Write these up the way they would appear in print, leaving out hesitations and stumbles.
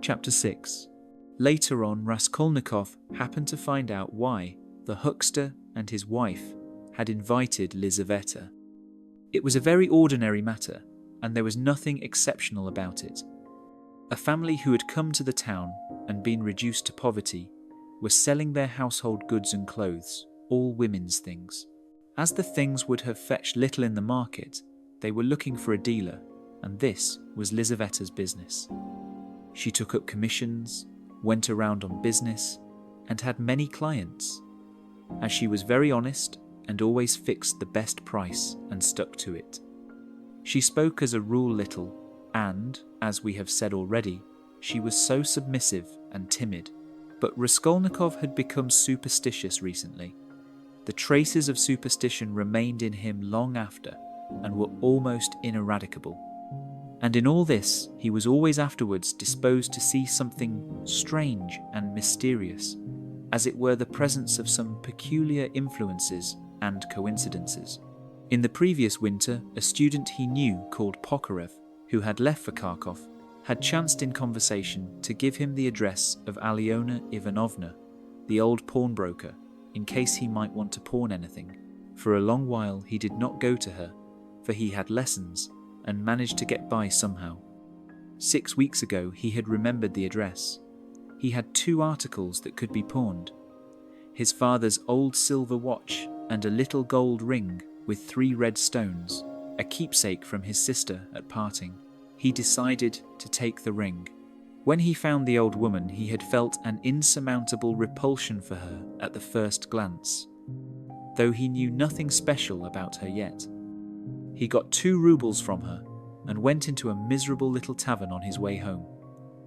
Chapter 6. Later on, Raskolnikov happened to find out why the huckster and his wife had invited Lizaveta. It was a very ordinary matter, and there was nothing exceptional about it. A family who had come to the town and been reduced to poverty were selling their household goods and clothes, all women's things. As the things would have fetched little in the market, they were looking for a dealer, and this was Lizaveta's business. She took up commissions, went around on business, and had many clients, as she was very honest and always fixed the best price and stuck to it. She spoke as a rule little, and, as we have said already, she was so submissive and timid. But Raskolnikov had become superstitious recently. The traces of superstition remained in him long after, and were almost ineradicable. And in all this, he was always afterwards disposed to see something strange and mysterious, as it were the presence of some peculiar influences and coincidences. In the previous winter, a student he knew called Pokarev, who had left for Kharkov, had chanced in conversation to give him the address of Alyona Ivanovna, the old pawnbroker, in case he might want to pawn anything. For a long while he did not go to her, for he had lessons and managed to get by somehow. 6 weeks ago he had remembered the address. He had 2 articles that could be pawned: his father's old silver watch and a little gold ring with 3 red stones, a keepsake from his sister at parting. He decided to take the ring. When he found the old woman, he had felt an insurmountable repulsion for her at the first glance, though he knew nothing special about her yet. He got 2 rubles from her and went into a miserable little tavern on his way home.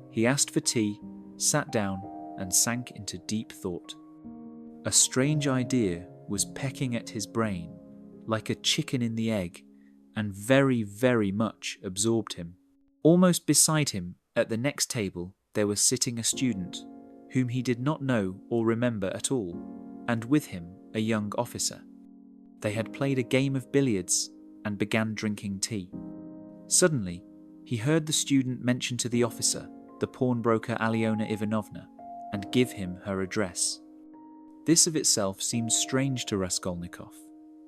He asked for tea, sat down, and sank into deep thought. A strange idea was pecking at his brain, like a chicken in the egg, and very, very much absorbed him. Almost beside him, at the next table, there was sitting a student, whom he did not know or remember at all, and with him a young officer. They had played a game of billiards and began drinking tea. Suddenly, he heard the student mention to the officer the pawnbroker Alyona Ivanovna, and give him her address. This of itself seemed strange to Raskolnikov.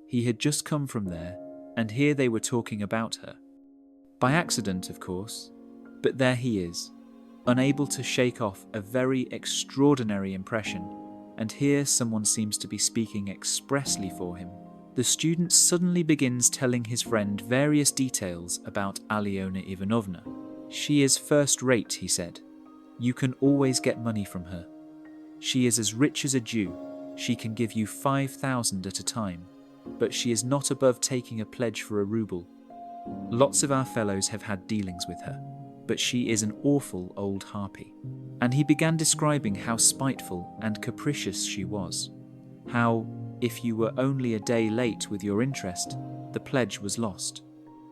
He had just come from there, and here they were talking about her. By accident, of course, but there he is, unable to shake off a very extraordinary impression, and here someone seems to be speaking expressly for him. The student suddenly begins telling his friend various details about Alyona Ivanovna. She is first-rate, he said. You can always get money from her. She is as rich as a Jew. She can give you 5,000 at a time, but she is not above taking a pledge for a ruble. Lots of our fellows have had dealings with her, but she is an awful old harpy. And he began describing how spiteful and capricious she was, how, if you were only a day late with your interest, the pledge was lost,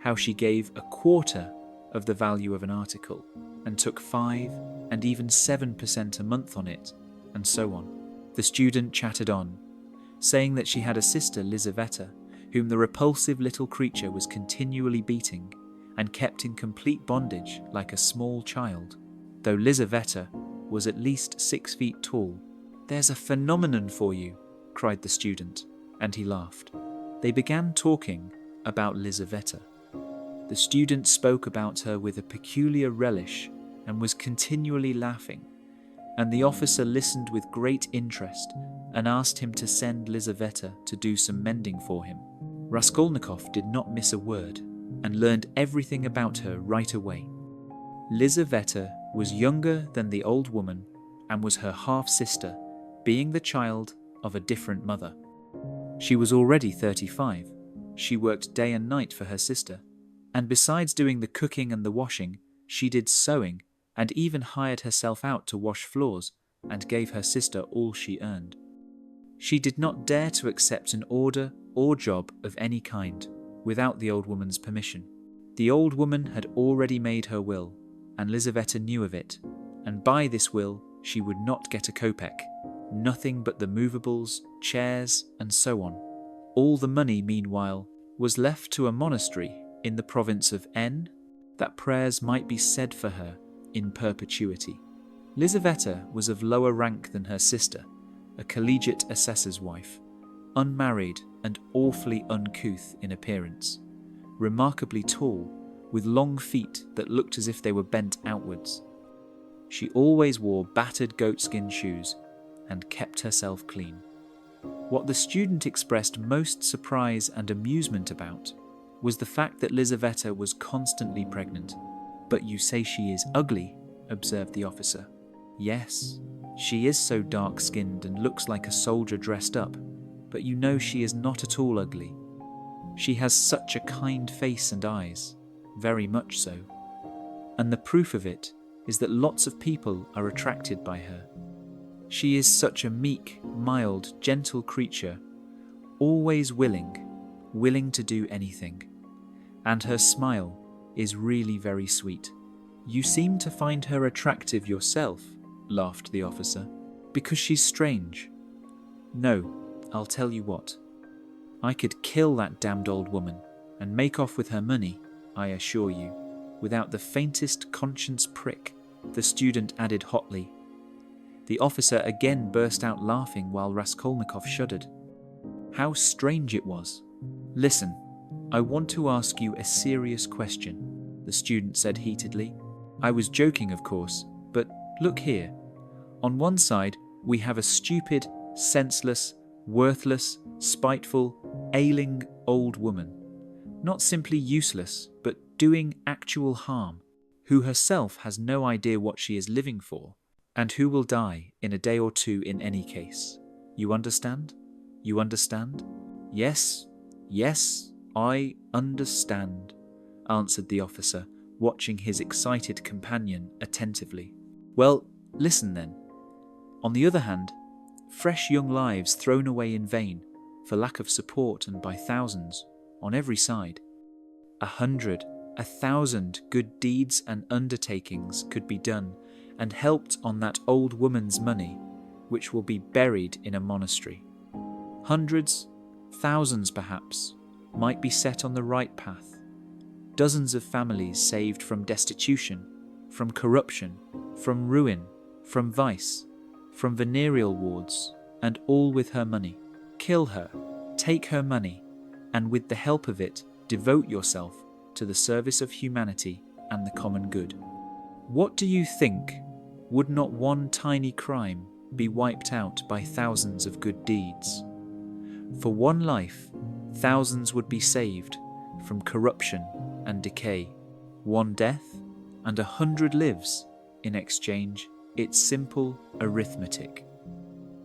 how she gave a quarter of the value of an article, and took 5 and even 7% a month on it, and so on. The student chattered on, saying that she had a sister, Lizaveta, whom the repulsive little creature was continually beating, and kept in complete bondage like a small child, though Lizaveta was at least 6 feet tall. "There's a phenomenon for you," cried the student, and he laughed. They began talking about Lizaveta. The student spoke about her with a peculiar relish and was continually laughing, and the officer listened with great interest and asked him to send Lizaveta to do some mending for him. Raskolnikov did not miss a word and learned everything about her right away. Lizaveta was younger than the old woman and was her half-sister, being the child of a different mother. She was already 35. She worked day and night for her sister, and besides doing the cooking and the washing, she did sewing and even hired herself out to wash floors and gave her sister all she earned. She did not dare to accept an order or job of any kind without the old woman's permission. The old woman had already made her will, and Lizaveta knew of it, and by this will she would not get a kopeck, nothing but the movables, chairs, and so on. All the money, meanwhile, was left to a monastery in the province of N, that prayers might be said for her in perpetuity. Lizaveta was of lower rank than her sister, a collegiate assessor's wife, unmarried and awfully uncouth in appearance, remarkably tall, with long feet that looked as if they were bent outwards. She always wore battered goatskin shoes and kept herself clean. What the student expressed most surprise and amusement about was the fact that Lizaveta was constantly pregnant. "But you say she is ugly," observed the officer. "Yes, she is so dark-skinned and looks like a soldier dressed up, but you know she is not at all ugly. She has such a kind face and eyes, very much so. And the proof of it is that lots of people are attracted by her. She is such a meek, mild, gentle creature, always willing to do anything. And her smile is really very sweet." "You seem to find her attractive yourself," laughed the officer, "because she's strange. No, I'll tell you what. I could kill that damned old woman and make off with her money, I assure you, without the faintest conscience prick," the student added hotly. The officer again burst out laughing while Raskolnikov shuddered. How strange it was. "Listen, I want to ask you a serious question," the student said heatedly. "I was joking, of course, but look here. On one side, we have a stupid, senseless, worthless, spiteful, ailing old woman, not simply useless, but doing actual harm, who herself has no idea what she is living for, and who will die in a day or two in any case. You understand? You understand?" Yes, I understand," answered the officer, watching his excited companion attentively. "Well, listen then. On the other hand, fresh young lives thrown away in vain, for lack of support and by thousands, on every side. 100, 1,000 good deeds and undertakings could be done and helped on that old woman's money, which will be buried in a monastery. Hundreds, thousands perhaps, might be set on the right path. Dozens of families saved from destitution, from corruption, from ruin, from vice, from venereal wards, and all with her money. Kill her, take her money, and with the help of it, devote yourself to the service of humanity and the common good. What do you think? Would not one tiny crime be wiped out by thousands of good deeds? For one life, thousands would be saved from corruption and decay. One death, and 100 lives in exchange. It's simple arithmetic.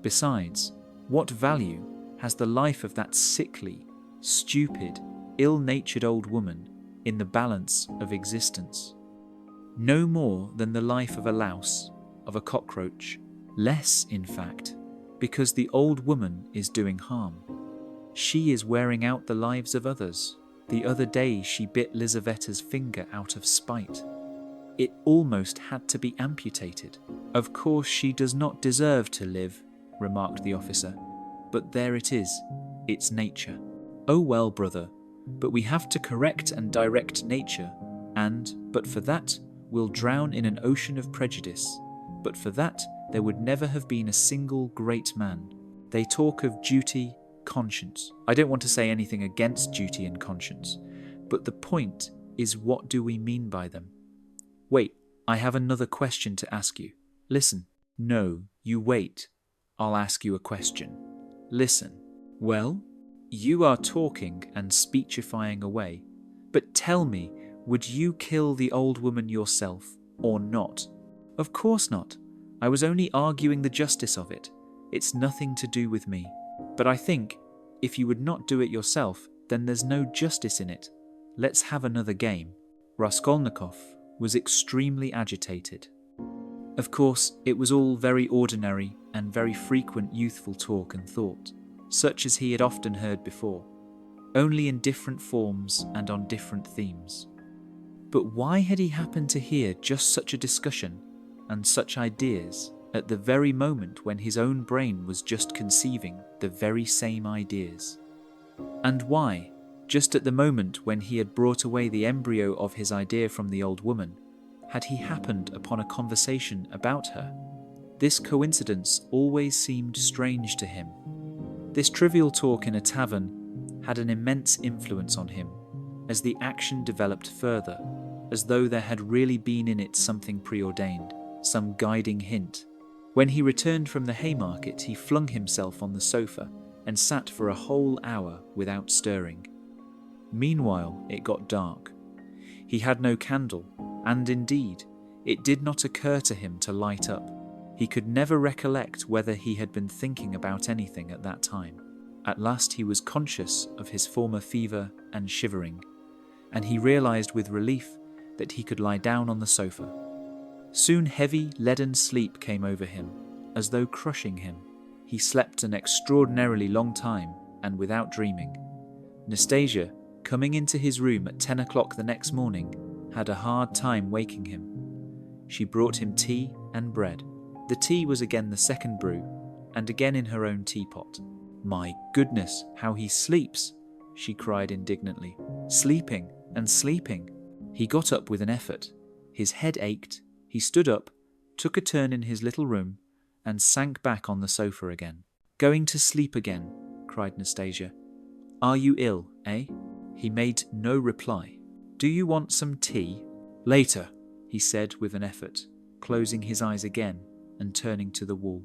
Besides, what value has the life of that sickly, stupid, ill-natured old woman in the balance of existence? No more than the life of a louse, of a cockroach. Less, in fact, because the old woman is doing harm. She is wearing out the lives of others. The other day she bit Lizaveta's finger out of spite. It almost had to be amputated. Of course she does not deserve to live, remarked the officer, but there it is. It's nature. Oh well, brother, but we have to correct and direct nature, and, but for that, we'll drown in an ocean of prejudice. But for that, there would never have been a single great man. They talk of duty, conscience. I don't want to say anything against duty and conscience, but the point is, what do we mean by them? Wait, I have another question to ask you. Listen. No, you wait. I'll ask you a question. Listen. Well, you are talking and speechifying away, but tell me, would you kill the old woman yourself or not? Of course not. I was only arguing the justice of it. It's nothing to do with me. But I think, if you would not do it yourself, then there's no justice in it. Let's have another game. Raskolnikov was extremely agitated. Of course, it was all very ordinary and very frequent youthful talk and thought, such as he had often heard before, only in different forms and on different themes. But why had he happened to hear just such a discussion and such ideas at the very moment when his own brain was just conceiving the very same ideas? And why, just at the moment when he had brought away the embryo of his idea from the old woman, Had he happened upon a conversation about her? This coincidence always seemed strange to him. This trivial talk in a tavern had an immense influence on him, as the action developed further, as though there had really been in it something preordained, some guiding hint. When he returned from the Haymarket, he flung himself on the sofa and sat for a whole hour without stirring. Meanwhile, it got dark. He had no candle, and indeed, it did not occur to him to light up. He could never recollect whether he had been thinking about anything at that time. At last he was conscious of his former fever and shivering, and he realized with relief that he could lie down on the sofa. Soon heavy, leaden sleep came over him, as though crushing him. He slept an extraordinarily long time, and without dreaming. Nastasia, coming into his room at 10 o'clock the next morning, had a hard time waking him. She brought him tea and bread. The tea was again the second brew, and again in her own teapot. "My goodness, how he sleeps!" she cried indignantly. "Sleeping and sleeping." He got up with an effort. His head ached. He stood up, took a turn in his little room, and sank back on the sofa again. "Going to sleep again," cried Nastasia. "Are you ill, eh?" He made no reply. "Do you want some tea?" "Later," he said with an effort, closing his eyes again and turning to the wall.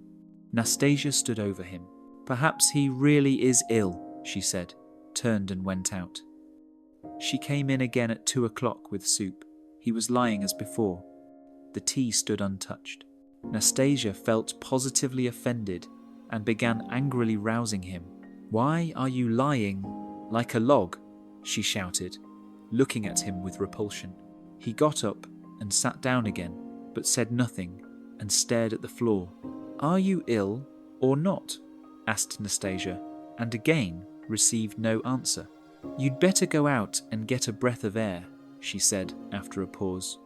Nastasia stood over him. "Perhaps he really is ill," she said, turned and went out. She came in again at 2 o'clock with soup. He was lying as before. The tea stood untouched. Nastasia felt positively offended and began angrily rousing him. "Why are you lying like a log?" she shouted, looking at him with repulsion. He got up and sat down again, but said nothing and stared at the floor. "Are you ill or not?" asked Nastasia, and again received no answer. "You'd better go out and get a breath of air," she said after a pause.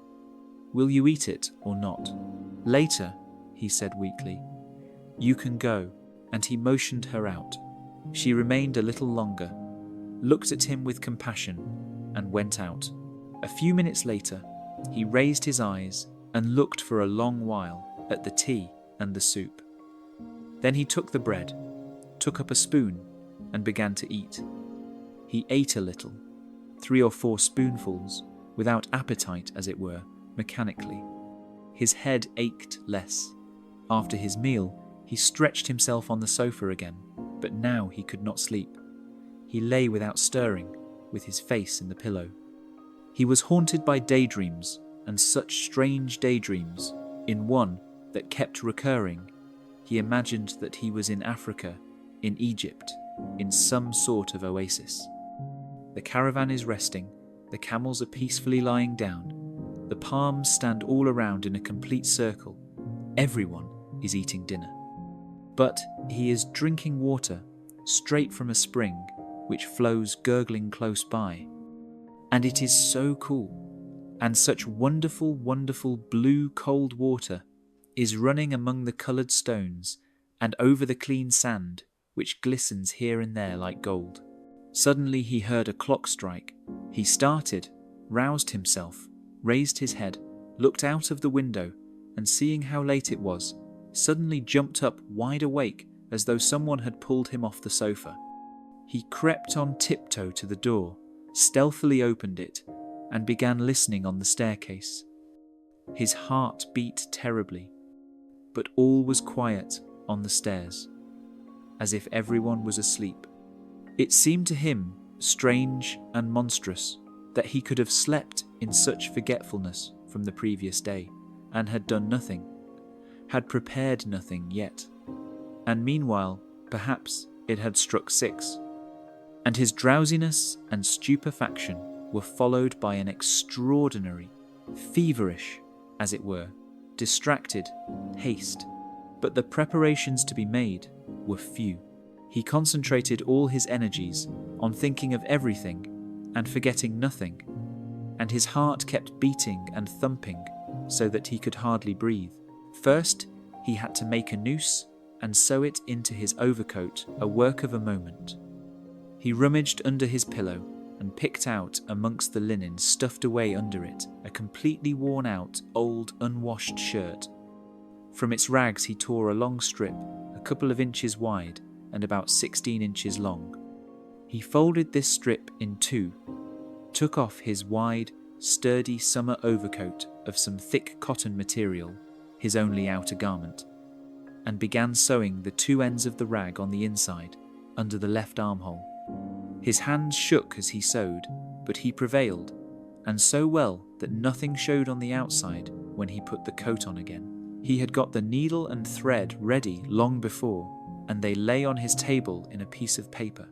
"Will you eat it or not?" "Later," he said weakly. "You can go," and he motioned her out. She remained a little longer, looked at him with compassion, and went out. A few minutes later, he raised his eyes and looked for a long while at the tea and the soup. Then he took the bread, took up a spoon, and began to eat. He ate a little, 3 or 4 spoonfuls, without appetite, as it were, mechanically. His head ached less. After his meal, he stretched himself on the sofa again, but now he could not sleep. He lay without stirring, with his face in the pillow. He was haunted by daydreams, and such strange daydreams. In one that kept recurring, he imagined that he was in Africa, in Egypt, in some sort of oasis. The caravan is resting, the camels are peacefully lying down, the palms stand all around in a complete circle. Everyone is eating dinner. But he is drinking water straight from a spring which flows gurgling close by. And it is so cool, and such wonderful, wonderful blue cold water is running among the coloured stones and over the clean sand which glistens here and there like gold. Suddenly he heard a clock strike. He started, roused himself, raised his head, looked out of the window, and seeing how late it was, suddenly jumped up wide awake as though someone had pulled him off the sofa. He crept on tiptoe to the door, stealthily opened it, and began listening on the staircase. His heart beat terribly, but all was quiet on the stairs, as if everyone was asleep. It seemed to him strange and monstrous that he could have slept in such forgetfulness from the previous day, and had done nothing, had prepared nothing yet. And meanwhile, perhaps it had struck 6. And his drowsiness and stupefaction were followed by an extraordinary, feverish, as it were, distracted haste. But the preparations to be made were few. He concentrated all his energies on thinking of everything and forgetting nothing, and his heart kept beating and thumping so that he could hardly breathe. First, he had to make a noose and sew it into his overcoat, a work of a moment. He rummaged under his pillow and picked out amongst the linen stuffed away under it a completely worn-out, old, unwashed shirt. From its rags he tore a long strip, a couple of inches wide and about 16 inches long. He folded this strip in two, took off his wide, sturdy summer overcoat of some thick cotton material, his only outer garment, and began sewing the two ends of the rag on the inside, under the left armhole. His hands shook as he sewed, but he prevailed, and so well that nothing showed on the outside when he put the coat on again. He had got the needle and thread ready long before, and they lay on his table in a piece of paper.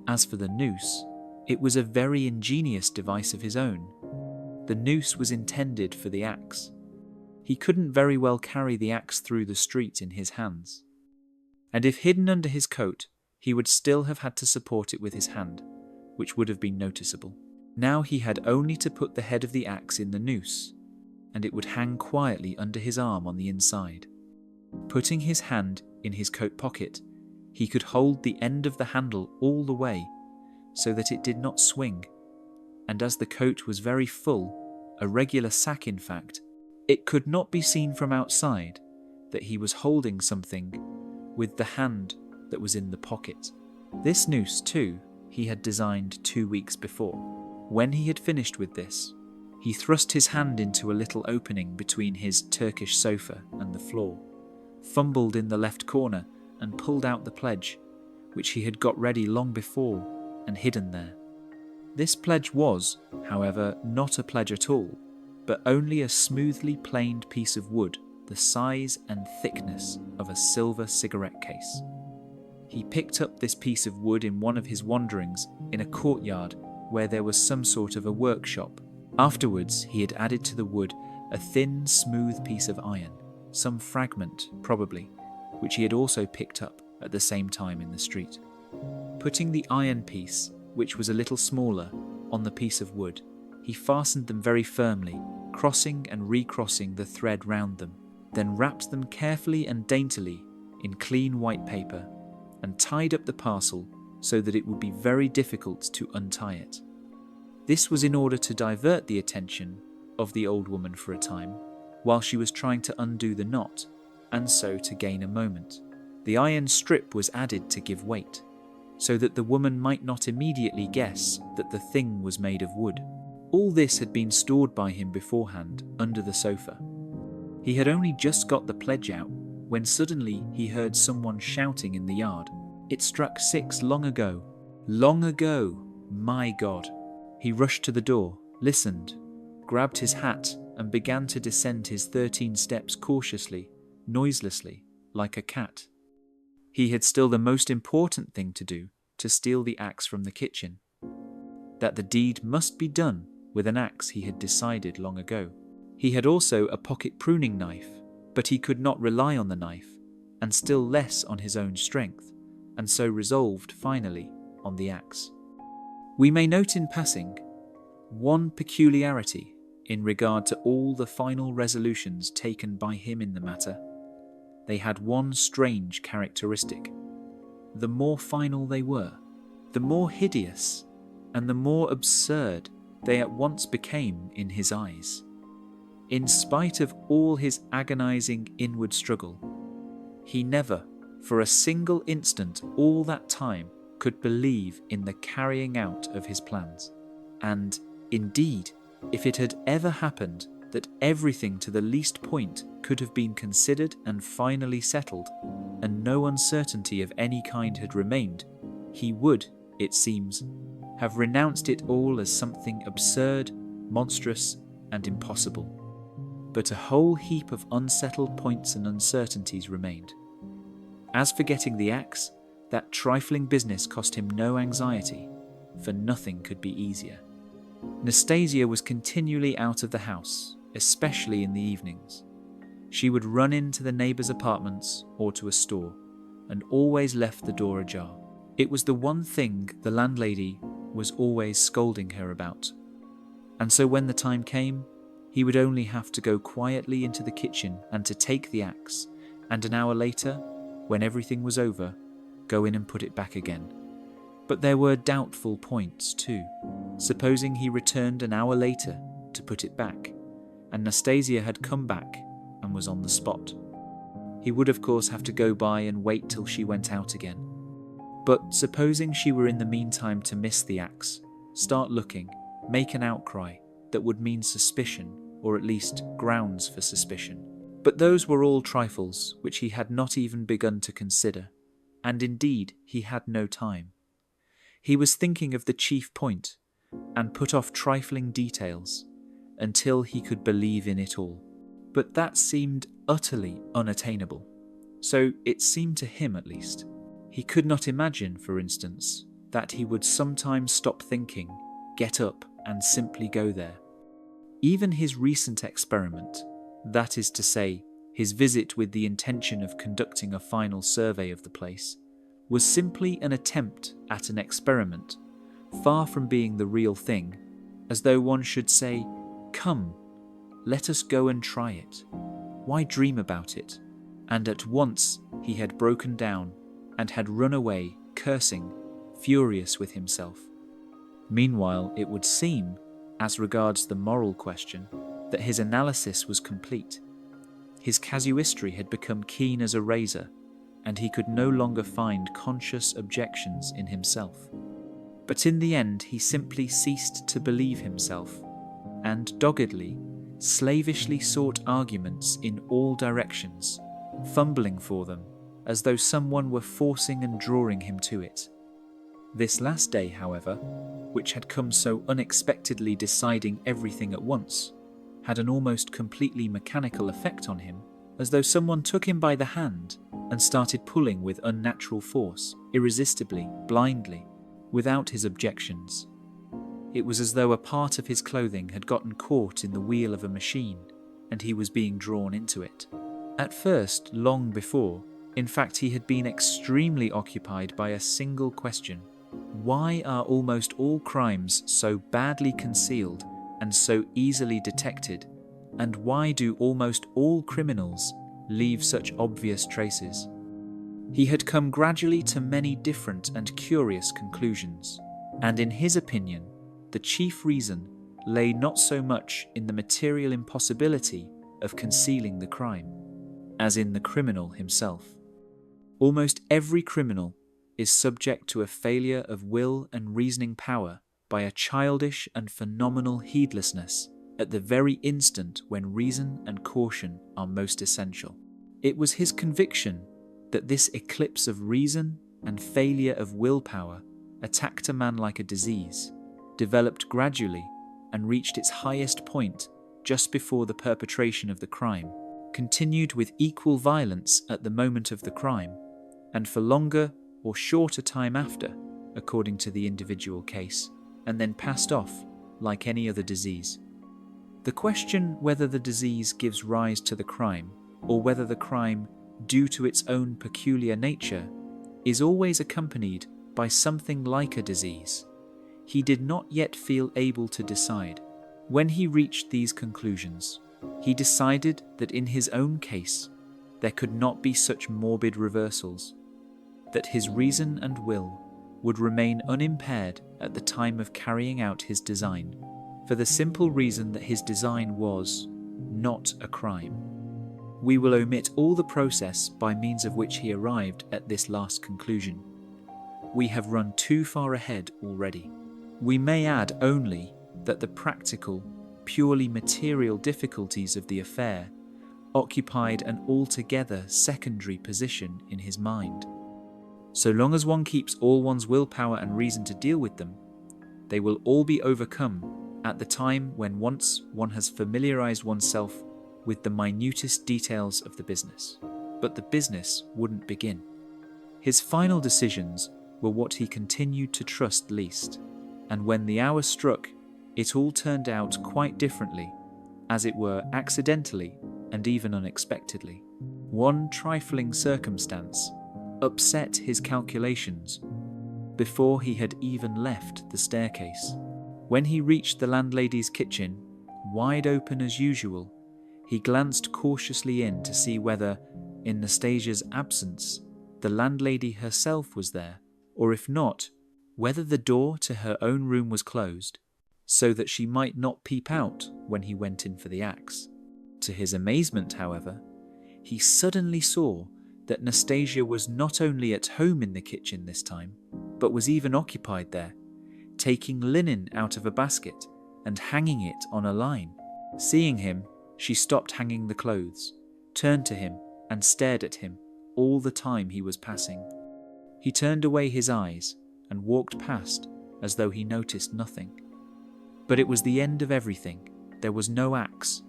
As for the noose, it was a very ingenious device of his own. The noose was intended for the axe. He couldn't very well carry the axe through the street in his hands, and if hidden under his coat, he would still have had to support it with his hand, which would have been noticeable. Now he had only to put the head of the axe in the noose, and it would hang quietly under his arm on the inside. Putting his hand in his coat pocket, he could hold the end of the handle all the way, so that it did not swing, and as the coat was very full, a regular sack in fact, it could not be seen from outside that he was holding something with the hand that was in the pocket. This noose, too, he had designed 2 weeks before. When he had finished with this, he thrust his hand into a little opening between his Turkish sofa and the floor, fumbled in the left corner and pulled out the pledge, which he had got ready long before and hidden there. This pledge was, however, not a pledge at all, but only a smoothly planed piece of wood the size and thickness of a silver cigarette case. He picked up this piece of wood in one of his wanderings in a courtyard where there was some sort of a workshop. Afterwards, he had added to the wood a thin, smooth piece of iron, some fragment, probably, which he had also picked up at the same time in the street. Putting the iron piece, which was a little smaller, on the piece of wood, he fastened them very firmly, crossing and recrossing the thread round them, then wrapped them carefully and daintily in clean white paper, and tied up the parcel so that it would be very difficult to untie it. This was in order to divert the attention of the old woman for a time, while she was trying to undo the knot, and so to gain a moment. The iron strip was added to give weight, so that the woman might not immediately guess that the thing was made of wood. All this had been stored by him beforehand under the sofa. He had only just got the pledge out when suddenly he heard someone shouting in the yard. It struck 6 long ago. Long ago, my God. He rushed to the door, listened, grabbed his hat and began to descend his 13 steps cautiously, noiselessly, like a cat. He had still the most important thing to do, to steal the axe from the kitchen. That the deed must be done with an axe he had decided long ago. He had also a pocket pruning knife, but he could not rely on the knife, and still less on his own strength, and so resolved finally on the axe. We may note in passing one peculiarity in regard to all the final resolutions taken by him in the matter. They had one strange characteristic. The more final they were, the more hideous and the more absurd they at once became in his eyes. In spite of all his agonizing inward struggle, he never, for a single instant all that time, could believe in the carrying out of his plans. And, indeed, if it had ever happened that everything to the least point could have been considered and finally settled, and no uncertainty of any kind had remained, he would, it seems, have renounced it all as something absurd, monstrous, and impossible. But a whole heap of unsettled points and uncertainties remained. As for getting the axe, that trifling business cost him no anxiety, for nothing could be easier. Nastasia was continually out of the house, especially in the evenings. She would run into the neighbours' apartments or to a store, and always left the door ajar. It was the one thing the landlady was always scolding her about, and so when the time came, he would only have to go quietly into the kitchen and to take the axe, and an hour later, when everything was over, go in and put it back again. But there were doubtful points too. Supposing he returned an hour later, to put it back, and Nastasia had come back and was on the spot. He would of course have to go by and wait till she went out again. But supposing she were in the meantime to miss the axe, start looking, make an outcry that would mean suspicion, or at least grounds for suspicion. But those were all trifles which he had not even begun to consider, and indeed he had no time. He was thinking of the chief point, and put off trifling details until he could believe in it all. But that seemed utterly unattainable, so it seemed to him at least. He could not imagine, for instance, that he would sometimes stop thinking, get up, and simply go there. Even his recent experiment, that is to say, his visit with the intention of conducting a final survey of the place, was simply an attempt at an experiment, far from being the real thing, as though one should say, "Come, let us go and try it. Why dream about it?" And at once he had broken down and had run away, cursing, furious with himself. Meanwhile, it would seem, as regards the moral question, that his analysis was complete. His casuistry had become keen as a razor, and he could no longer find conscious objections in himself. But in the end he simply ceased to believe himself, and doggedly, slavishly sought arguments in all directions, fumbling for them, as though someone were forcing and drawing him to it. This last day, however, which had come so unexpectedly deciding everything at once, had an almost completely mechanical effect on him, as though someone took him by the hand and started pulling with unnatural force, irresistibly, blindly, without his objections. It was as though a part of his clothing had gotten caught in the wheel of a machine, and he was being drawn into it. At first, long before, in fact, he had been extremely occupied by a single question. Why are almost all crimes so badly concealed and so easily detected, and why do almost all criminals leave such obvious traces? He had come gradually to many different and curious conclusions, and in his opinion, the chief reason lay not so much in the material impossibility of concealing the crime, as in the criminal himself. Almost every criminal is subject to a failure of will and reasoning power by a childish and phenomenal heedlessness at the very instant when reason and caution are most essential. It was his conviction that this eclipse of reason and failure of willpower attacked a man like a disease, developed gradually and reached its highest point just before the perpetration of the crime, continued with equal violence at the moment of the crime, and for longer or shorter time after, according to the individual case, and then passed off like any other disease. The question whether the disease gives rise to the crime, or whether the crime, due to its own peculiar nature, is always accompanied by something like a disease, he did not yet feel able to decide. When he reached these conclusions, he decided that in his own case there could not be such morbid reversals, that his reason and will would remain unimpaired at the time of carrying out his design, for the simple reason that his design was not a crime. We will omit all the process by means of which he arrived at this last conclusion. We have run too far ahead already. We may add only that the practical, purely material difficulties of the affair occupied an altogether secondary position in his mind. So long as one keeps all one's willpower and reason to deal with them, they will all be overcome at the time when once one has familiarized oneself with the minutest details of the business. But the business wouldn't begin. His final decisions were what he continued to trust least, and when the hour struck, it all turned out quite differently, as it were accidentally and even unexpectedly. One trifling circumstance upset his calculations before he had even left the staircase. When he reached the landlady's kitchen, wide open as usual, he glanced cautiously in to see whether, in Nastasia's absence, the landlady herself was there, or if not, whether the door to her own room was closed. so that she might not peep out when he went in for the axe. To his amazement, however, he suddenly saw that Nastasia was not only at home in the kitchen this time, but was even occupied there, taking linen out of a basket and hanging it on a line. Seeing him, she stopped hanging the clothes, turned to him and stared at him all the time he was passing. He turned away his eyes and walked past as though he noticed nothing. But it was the end of everything. There was no axe.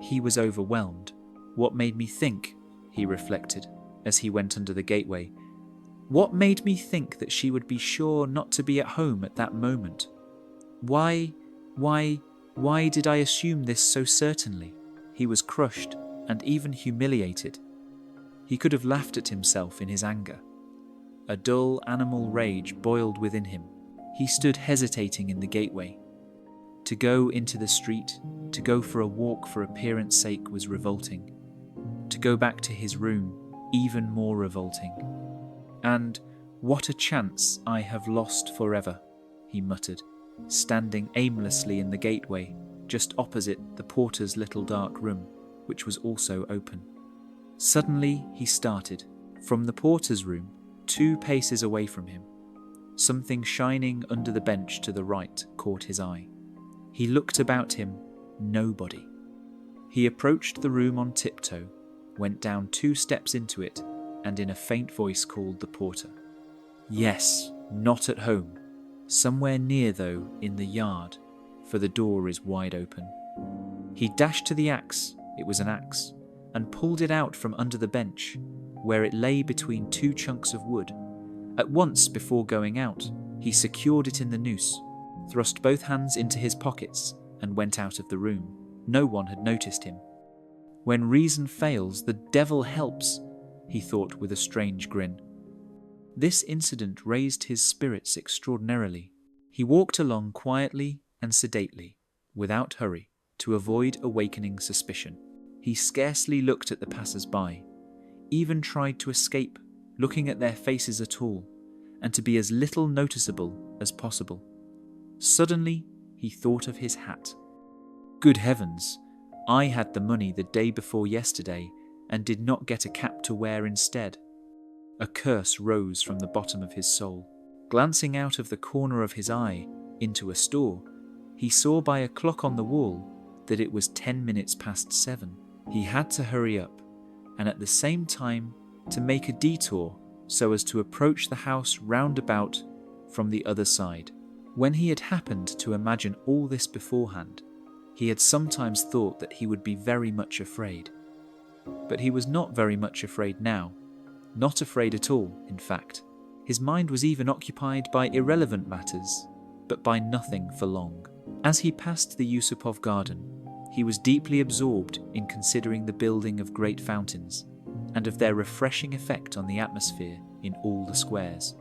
He was overwhelmed. What made me think, he reflected as he went under the gateway, what made me think that she would be sure not to be at home at that moment? Why did I assume this so certainly? He was crushed and even humiliated. He could have laughed at himself in his anger. A dull animal rage boiled within him. He stood hesitating in the gateway. To go into the street, to go for a walk for appearance sake was revolting. To go back to his room, even more revolting. And what a chance I have lost forever, he muttered, standing aimlessly in the gateway, just opposite the porter's little dark room, which was also open. Suddenly he started. From the porter's room, 2 paces away from him, something shining under the bench to the right caught his eye. He looked about him. Nobody. He approached the room on tiptoe, went down 2 steps into it, and in a faint voice called the porter. Yes, not at home. Somewhere near, though, in the yard, for the door is wide open. He dashed to the axe, it was an axe, and pulled it out from under the bench, where it lay between 2 chunks of wood. At once, before going out, he secured it in the noose, thrust both hands into his pockets, and went out of the room. No one had noticed him. When reason fails, the devil helps, he thought with a strange grin. This incident raised his spirits extraordinarily. He walked along quietly and sedately, without hurry, to avoid awakening suspicion. He scarcely looked at the passers-by, even tried to escape looking at their faces at all, and to be as little noticeable as possible. Suddenly, he thought of his hat. Good heavens, I had the money the day before yesterday and did not get a cap to wear instead. A curse rose from the bottom of his soul. Glancing out of the corner of his eye into a store, he saw by a clock on the wall that it was 10 minutes past 7. He had to hurry up, and at the same time to make a detour so as to approach the house roundabout from the other side. When he had happened to imagine all this beforehand, he had sometimes thought that he would be very much afraid. But he was not very much afraid now. Not afraid at all, in fact. His mind was even occupied by irrelevant matters, but by nothing for long. As he passed the Yusupov garden, he was deeply absorbed in considering the building of great fountains and of their refreshing effect on the atmosphere in all the squares.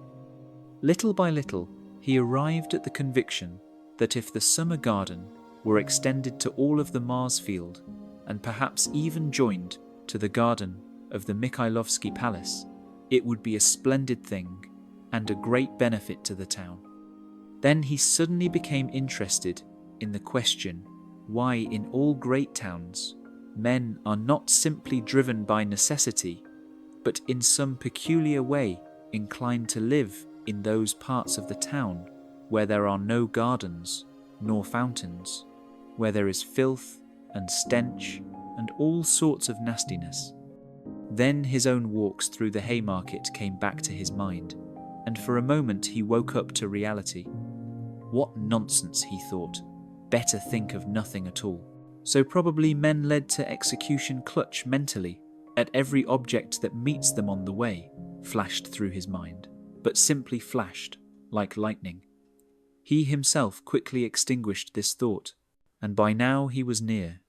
Little by little, he arrived at the conviction that if the summer garden were extended to all of the Mars field, and perhaps even joined to the garden of the Mikhailovsky Palace, it would be a splendid thing and a great benefit to the town. Then he suddenly became interested in the question why in all great towns men are not simply driven by necessity, but in some peculiar way inclined to live in those parts of the town where there are no gardens nor fountains, where there is filth and stench and all sorts of nastiness. Then his own walks through the Haymarket came back to his mind, and for a moment he woke up to reality. What nonsense, he thought. Better think of nothing at all. So probably men led to execution clutch mentally at every object that meets them on the way, flashed through his mind, but simply flashed, like lightning. He himself quickly extinguished this thought, and by now he was near.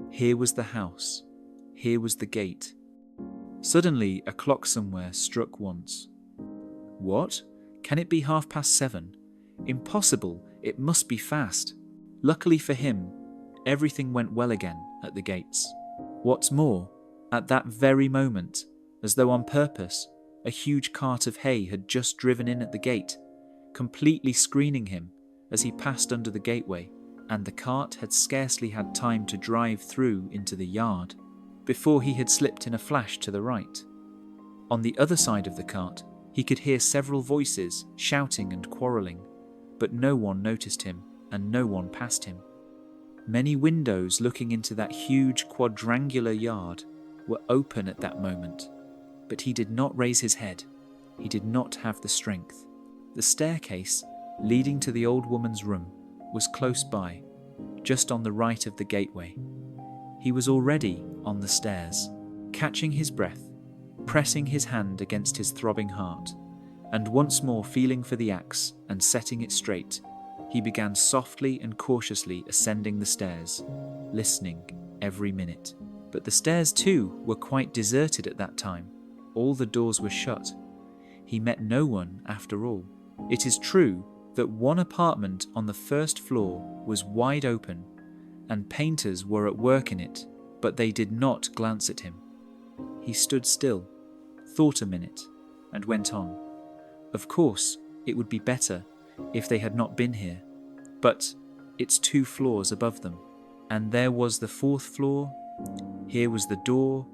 Here was the house. Here was the gate. Suddenly a clock somewhere struck once. What? Can it be 7:30? Impossible, it must be fast. Luckily for him, everything went well again at the gates. What's more, at that very moment, as though on purpose, a huge cart of hay had just driven in at the gate, completely screening him, as he passed under the gateway, and the cart had scarcely had time to drive through into the yard before he had slipped in a flash to the right. On the other side of the cart, he could hear several voices shouting and quarrelling, but no one noticed him and no one passed him. Many windows looking into that huge quadrangular yard were open at that moment, but he did not raise his head. He did not have the strength. The staircase leading to the old woman's room was close by, just on the right of the gateway. He was already on the stairs, catching his breath, pressing his hand against his throbbing heart, and once more feeling for the axe and setting it straight, he began softly and cautiously ascending the stairs, listening every minute. But the stairs too were quite deserted at that time. All the doors were shut. He met no one after all. It is true that one apartment on the first floor was wide open, and painters were at work in it, but they did not glance at him. He stood still, thought a minute, and went on. Of course, it would be better if they had not been here, but it's 2 floors above them, and there was the 4th floor. Here was the door.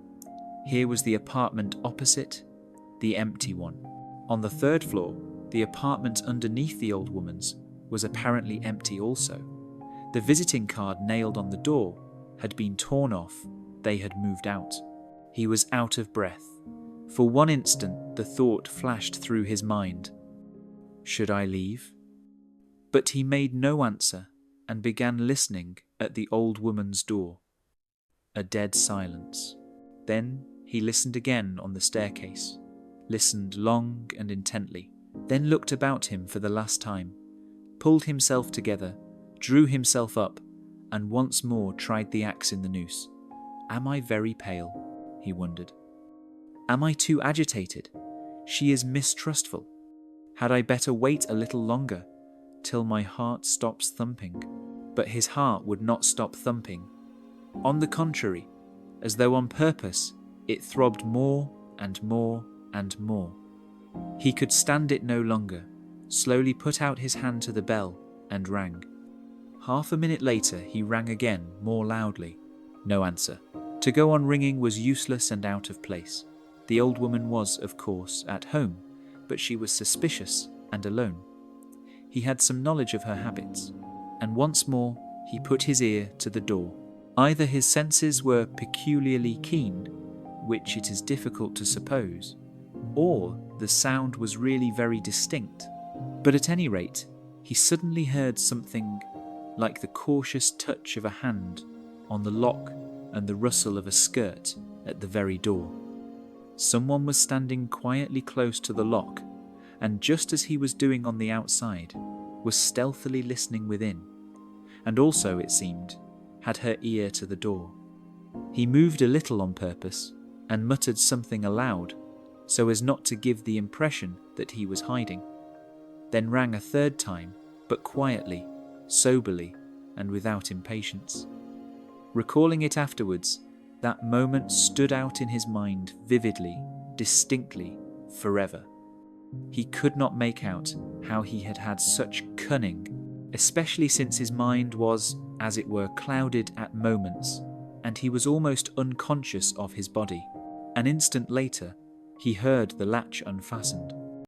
Here was the apartment opposite, the empty one. On the 3rd floor, the apartment underneath the old woman's was apparently empty also. The visiting card nailed on the door had been torn off. They had moved out. He was out of breath. For one instant, the thought flashed through his mind. Should I leave? But he made no answer and began listening at the old woman's door. A dead silence. Then he listened again on the staircase, listened long and intently, then looked about him for the last time, pulled himself together, drew himself up, and once more tried the axe in the noose. Am I very pale? He wondered. Am I too agitated? She is mistrustful. Had I better wait a little longer, till my heart stops thumping? But his heart would not stop thumping. On the contrary, as though on purpose, it throbbed more and more and more. He could stand it no longer, slowly put out his hand to the bell and rang. Half a minute later he rang again, more loudly. No answer. To go on ringing was useless and out of place. The old woman was, of course, at home, but she was suspicious and alone. He had some knowledge of her habits, and once more he put his ear to the door. Either his senses were peculiarly keen, which it is difficult to suppose, or the sound was really very distinct. But at any rate, he suddenly heard something like the cautious touch of a hand on the lock and the rustle of a skirt at the very door. Someone was standing quietly close to the lock, and just as he was doing on the outside, was stealthily listening within, and also, it seemed, had her ear to the door. He moved a little on purpose, and muttered something aloud, so as not to give the impression that he was hiding, then rang a 3rd time, but quietly, soberly, and without impatience. Recalling it afterwards, that moment stood out in his mind vividly, distinctly, forever. He could not make out how he had had such cunning, especially since his mind was, as it were, clouded at moments, and he was almost unconscious of his body. An instant later, he heard the latch unfastened.